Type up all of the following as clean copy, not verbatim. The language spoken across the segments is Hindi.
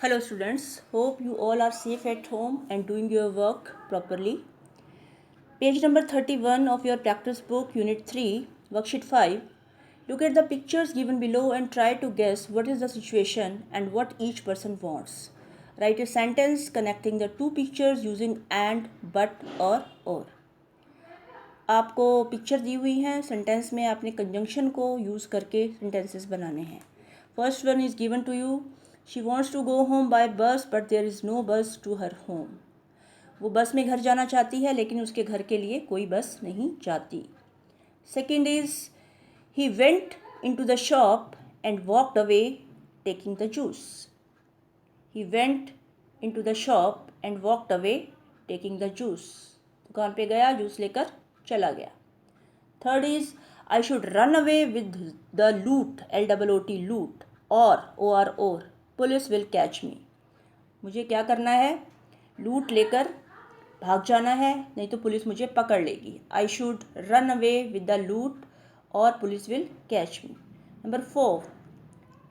Hello students, hope you all are safe at home and doing your work properly. Page number 31 of your practice book, Unit 3, Worksheet 5. Look at the pictures given below and try to guess what is the situation and what each person wants. Write a sentence connecting the two pictures using and, but or. आपको पिक्चर दी हुई हैं, सेंटेंस में आपने कंजंक्शन को यूज़ करके सेंटेंसेस बनाने हैं. First one is given to you. She wants to go home by bus but there is no bus to her home. वो बस में घर जाना चाहती है लेकिन उसके घर के लिए कोई बस नहीं जाती. Second is he went into the shop and walked away taking the juice. He went into the shop and walked away taking the juice. दुकान पे गया, जूस लेकर चला गया. Third is I should run away with the loot, LOOT, लूट, और पुलिस विल कैच मी. मुझे क्या करना है? लूट लेकर भाग जाना है, नहीं तो पुलिस मुझे पकड़ लेगी. I should run away with the loot or police will catch me. Number 4,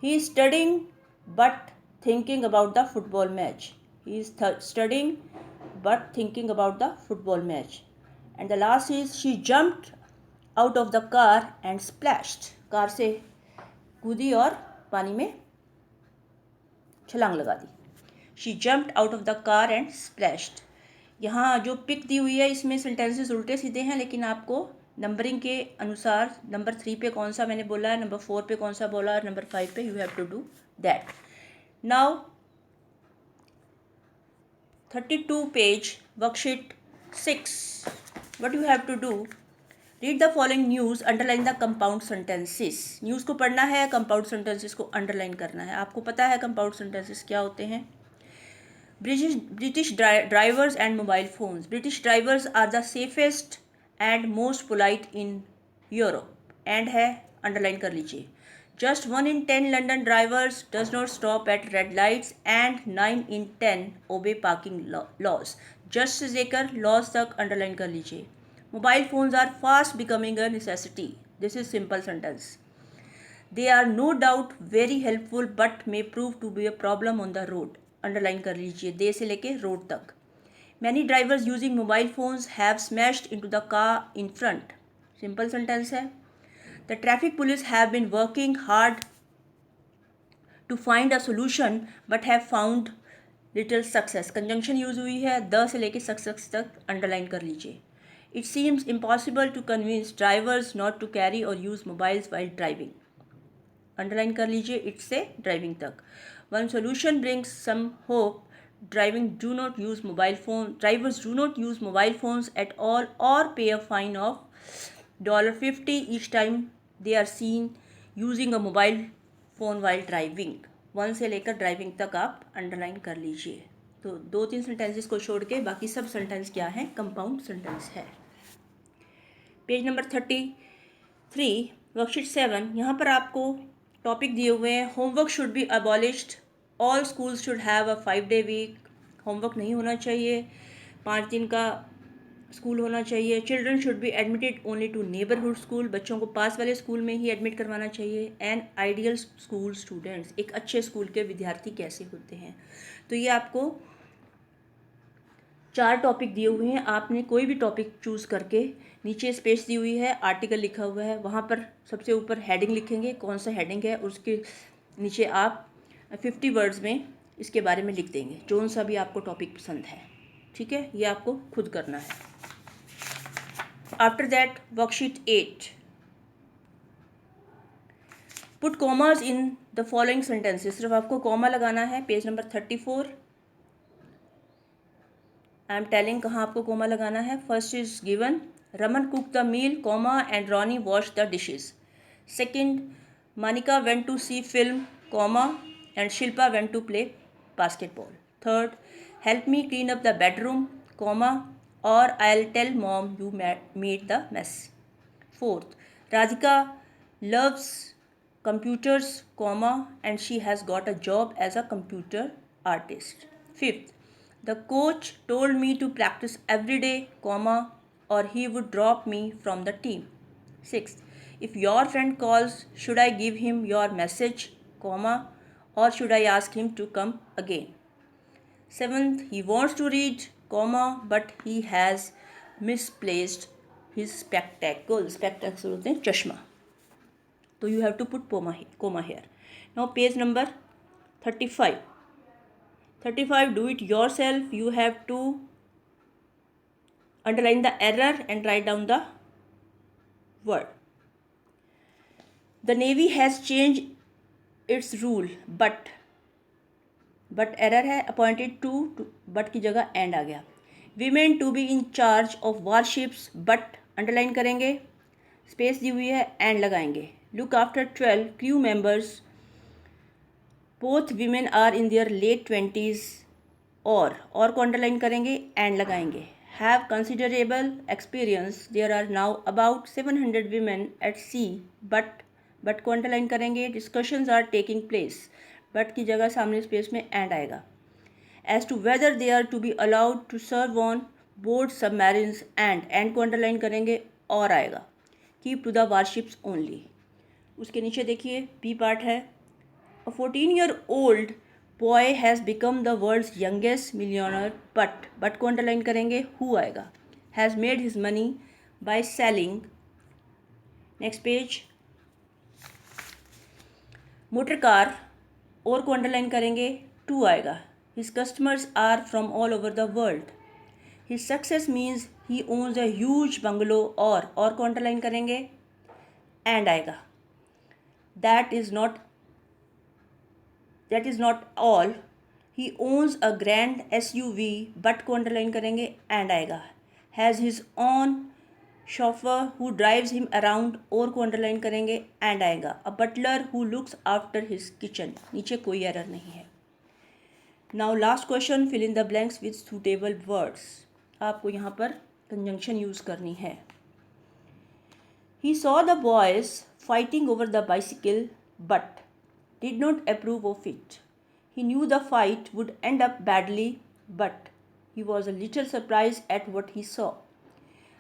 he is studying but thinking about the football match. He is studying but thinking about the football match. And the last is she jumped out of the car and splashed. Car से कूदी और पानी में छलांग लगा दी. She jumped out of the car and splashed. यहाँ जो पिक दी हुई है इसमें सेंटेंसेस उल्टे सीधे हैं, लेकिन आपको नंबरिंग के अनुसार नंबर 3 पे कौन सा मैंने बोला है, नंबर 4 पे कौन सा बोला है, नंबर 5 पे you have to do that. Now 32 page worksheet 6. What you have to do, read the following news, underline the compound sentences. News को पढ़ना है, कंपाउंड सेंटेंसेस को अंडरलाइन करना है. आपको पता है कंपाउंड सेंटेंसेस क्या होते हैं. British drivers and mobile phones. British drivers are the safest and most polite in Europe. And है, अंडरलाइन कर लीजिए. Just 1 in 10 London drivers does not stop at red lights and 9 in 10 obey parking laws. Just से लेकर लॉज तक अंडरलाइन कर लीजिए. Mobile phones are fast becoming a necessity. This is simple sentence. They are no doubt very helpful but may prove to be a problem on the road. Underline कर लीजिए, दे से लेके रोड तक. Many drivers using mobile phones have smashed into the car in front. Simple sentence है. The traffic police have been working hard to find a solution but have found little success. Conjunction use हुई है, द से लेके सक्सेस तक अंडरलाइन कर लीजिए. It seems impossible to convince drivers not to carry or use mobiles while driving. Underline कर लीजिए इट से ड्राइविंग तक. One solution brings some hope. Driving do not use mobile phone. Drivers do not use mobile phones at all or pay a fine of $50 each time they are seen using a mobile phone while driving. 1 से लेकर ड्राइविंग तक आप अंडरलाइन कर लीजिए. तो 2-3 सेंटेंसेस को छोड़ के बाकी सब सेंटेंस क्या है? कंपाउंड सेंटेंस है. Page number 33 worksheet 7. यहाँ पर आपको टॉपिक दिए हुए हैं. Homework should be abolished. All schools should have a 5-day week. Homework नहीं होना चाहिए, 5 दिन का स्कूल होना चाहिए. Children should be admitted only to neighbourhood school. बच्चों को पास वाले स्कूल में ही एडमिट करवाना चाहिए. And ideal school students. एक अच्छे स्कूल के विद्यार्थी कैसे होते हैं. तो ये आपको 4 टॉपिक दिए हुए हैं. आपने कोई भी टॉपिक चूज़ करके, नीचे स्पेस दी हुई है, आर्टिकल लिखा हुआ है, वहाँ पर सबसे ऊपर हेडिंग लिखेंगे, कौन सा हेडिंग है, उसके नीचे आप 50 वर्ड्स में इसके बारे में लिख देंगे, जौन सा भी आपको टॉपिक पसंद है. ठीक है, ये आपको खुद करना है. After that, worksheet 8. Put commas in the following sentences. सिर्फ आपको कॉमा लगाना है. Page number 34. I am telling कहाँ आपको कॉमा लगाना है. First is given Raman cook the meal, comma, and Ronnie wash the dishes. Second, Manika went to see film, comma, and Shilpa went to play basketball. Third, help me clean up the bedroom, comma, or I'll tell mom you made the mess. Fourth, Radhika loves computers, comma, and she has got a job as a computer artist. Fifth, the coach told me to practice every day, comma, or he would drop me from the team. Sixth, if your friend calls, should I give him your message, comma, or should I ask him to come again? 7th, he wants to read, comma, but he has misplaced his spectacles. Spectacles होते हैं चश्मा. So you have to put comma here. Now page number 35. 35, do it yourself. You have to underline the error and write down the word. The Navy has changed its rule, but error है, appointed to but की जगह and आ गया. Women to be in charge of warships, but underline करेंगे, space दी हुई है, and लगाएंगे. Look after 12 crew members. Both women are in their late 20s. और को underline करेंगे, and लगाएंगे. Have considerable experience. There are now about 700 women at sea, but को underline करेंगे. Discussions are taking place. but की जगह सामने स्पेस में and आएगा. As to whether they are to be allowed to serve on board submarines, and को underline करेंगे और आएगा. Keep to the warships only. उसके नीचे देखिए B पार्ट है. A 14-year-old boy has become the world's youngest millionaire, but को underline करेंगे, who आएगा. Has made his money by selling. Next page. Motor car और को अंडरलाइन करेंगे, टू आएगा. His customers are from all over the world. His success means he owns a huge bungalow, और को अंडरलाइन करेंगे, एंड आएगा. That is not all. He owns a grand SUV, but को अंडरलाइन करेंगे, एंड आएगा. Has his own chauffeur who drives him around, और को अंडरलाइन करेंगे, एंड आएगा. A butler who looks after his kitchen. नीचे कोई एरर नहीं है. Now last question, fill in the blanks with suitable words. आपको यहाँ पर कंजंक्शन यूज़ करनी है. He saw the boys fighting over the bicycle, but did not approve of it. He knew the fight would end up badly, but he was a little surprise at what he saw.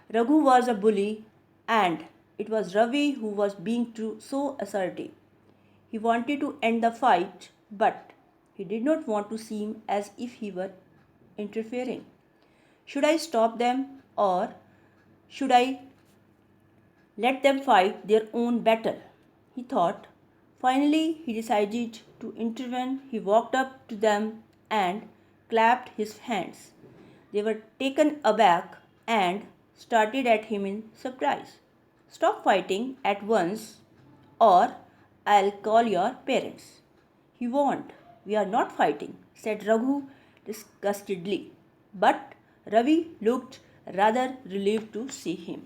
Raghu was a bully, and it was Ravi who was being so assertive. He wanted to end the fight, but he did not want to seem as if he were interfering. Should I stop them, or should I let them fight their own battle? He thought. Finally, he decided to intervene. He walked up to them and clapped his hands. They were taken aback and started at him in surprise. Stop fighting at once, or I'll call your parents. He warned. We are not fighting, said Raghu disgustedly. But Ravi looked rather relieved to see him.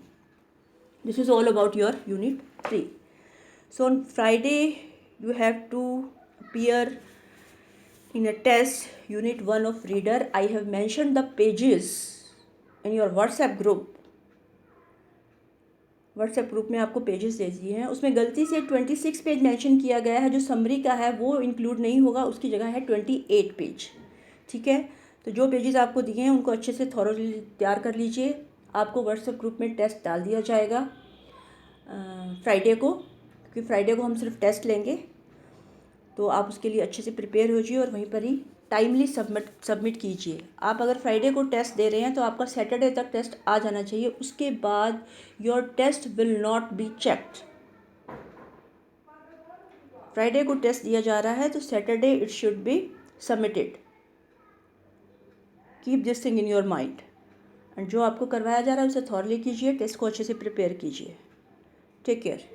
This is all about your Unit 3. So on Friday, you have to appear in a test, Unit 1 of Reader. I have mentioned the pages in your WhatsApp group. WhatsApp group में आपको पेजेस दे दिए हैं. उसमें गलती से 26 पेज मेंशन किया गया है. जो समरी का है वो इंक्लूड नहीं होगा, उसकी जगह है 28 पेज. ठीक है, तो जो पेजेस आपको दिए हैं उनको अच्छे से थॉरोली तैयार कर लीजिए. आपको व्हाट्सएप ग्रुप में टेस्ट डाल दिया जाएगा फ्राइडे को, क्योंकि फ्राइडे को हम सिर्फ टेस्ट लेंगे. तो आप उसके लिए अच्छे से प्रिपेयर हो जाइए और वहीं पर ही टाइमली सबमिट कीजिए. आप अगर फ्राइडे को टेस्ट दे रहे हैं तो आपका सैटरडे तक टेस्ट आ जाना चाहिए. उसके बाद your test will not be checked. Friday को टेस्ट दिया जा रहा है तो Saturday it should be submitted. Keep this thing in your mind. And जो आपको करवाया जा रहा है उसे थॉरली कीजिए, टेस्ट को अच्छे से प्रिपेयर कीजिए. Take care.